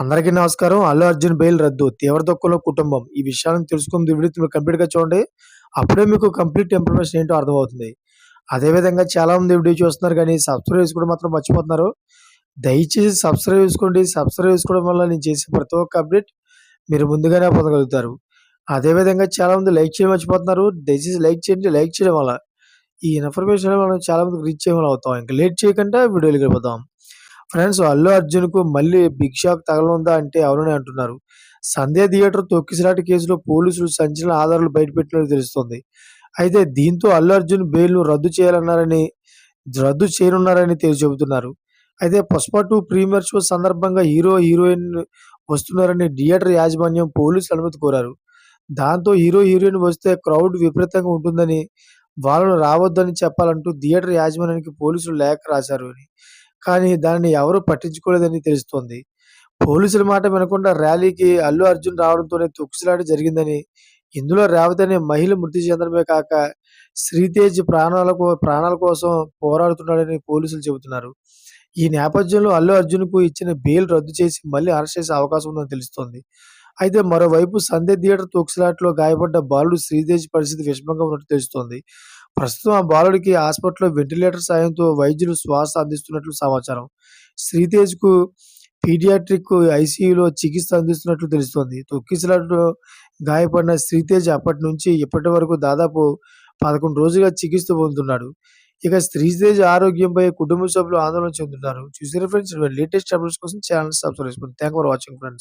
అందరికీ నమస్కారం. 'అల్లు అర్జున్' బెయిల్ రద్దు. తీవ్ర దుఃఖంలో కుటుంబం. ఈ విషయాలను తెలుసుకుంది వీడియో మీరు కంప్లీట్‌గా చూడండి. అప్పుడే మీకు కంప్లీట్ ఇన్ఫర్మేషన్ ఏంటో అర్థమవుతుంది. అదే విధంగా చాలామంది వీడియో చూస్తున్నారు గానీ సబ్స్క్రైబ్ చేసుకోవడం మాత్రం మర్చిపోతున్నారు. దయచేసి సబ్స్క్రైబ్ చేసుకోండి. సబ్స్క్రైబ్ చేసుకోవడం వల్ల నేను చేసే ప్రతి ఒక్క అప్డేట్ మీరు ముందుగానే పొందగలుగుతారు. అదే విధంగా చాలామంది లైక్ చేయడం మర్చిపోతున్నారు. దయచేసి లైక్ చేయండి. లైక్ చేయడం వల్ల ఈ ఇన్ఫర్మేషన్ మనం చాలా మందికి రీచ్ అయ్యేవాళ్ళం అవుతాం. ఇంక లేట్ చేయకుండా వీడియోలోకి వెళ్ళిపోదాం. ఫ్రెండ్స్ 'అల్లు అర్జున్‌కు మళ్ళీ బిగ్ షాక్ తగలనుందా' అంటే అవుననే అంటున్నారు. 'సంధ్య థియేటర్ తొక్కిసలాట కేసులో పోలీసులు సంచలన ఆధారాలు బయటపెట్టినట్లు తెలుస్తోంది. అయితే దీంతో 'అల్లు అర్జున్' బెయిల్‌ను రద్దు చేయనున్నారని చెబుతున్నారు. అయితే 'పుష్ప 2' ప్రీమియర్ షో సందర్భంగా హీరో, హీరోయిన్ వస్తున్నారని థియేటర్ యాజమాన్యం పోలీసుల అనుమతి కోరారు. దాంతో హీరో, హీరోయిన్ వస్తే క్రౌడ్ విపరీతంగా ఉంటుందని, వాళ్ళను రావద్దని చెప్పాలంటూ థియేటర్ యాజమాన్యానికి పోలీసులు లేఖ రాశారు అని. కానీ దానిని ఎవరూ పట్టించుకోలేదని తెలుస్తోంది. పోలీసుల మాట వినకుండా ర్యాలీకి అల్లు అర్జున్ రావడంతోనే తొక్కిసలాట జరిగిందని, ఇందులో రేవతి అనే మహిళ మృతి చెందడమే కాక శ్రీతేజ్ ప్రాణాల కోసం పోరాడుతున్నాడని పోలీసులు చెబుతున్నారు. ఈ నేపథ్యంలో అల్లు అర్జున్‌కు ఇచ్చిన బెయిల్ రద్దు చేసి మళ్ళీ అరెస్ట్ చేసే అవకాశం ఉందని తెలుస్తోంది. అయితే మరోవైపు సంధ్య థియేటర్ తొక్కిసలాటలో గాయపడ్డ బాలుడు శ్రీతేజ్ పరిస్థితి విషమంగా ఉన్నట్టు తెలుస్తోంది. ప్రస్తుతం ఆ బాలుడికి హాస్పిటల్‌లో వెంటిలేటర్ సాయంతో వైద్యులు శ్వాస అందిస్తున్నట్లు సమాచారం. శ్రీతేజ్‌కు పీడియాట్రిక్ ఐసీయూలో చికిత్స అందిస్తున్నట్లు తెలుస్తోంది. తొక్కిసలాటలో గాయపడిన శ్రీతేజ్ అప్పటి నుంచి ఇప్పటి వరకు దాదాపు 11 రోజులుగా చికిత్స పొందుతున్నాడు. ఇక శ్రీతేజ్ ఆరోగ్యంపై కుటుంబ సభ్యులు ఆందోళన చెందుతున్నారు. చూసారా ఫ్రెండ్స్ లేటెస్ట్ అప్డేట్స్ కోసం ఛానెల్ సబ్స్క్రైబ్ చేసుకోండి. Thanks for watching friends.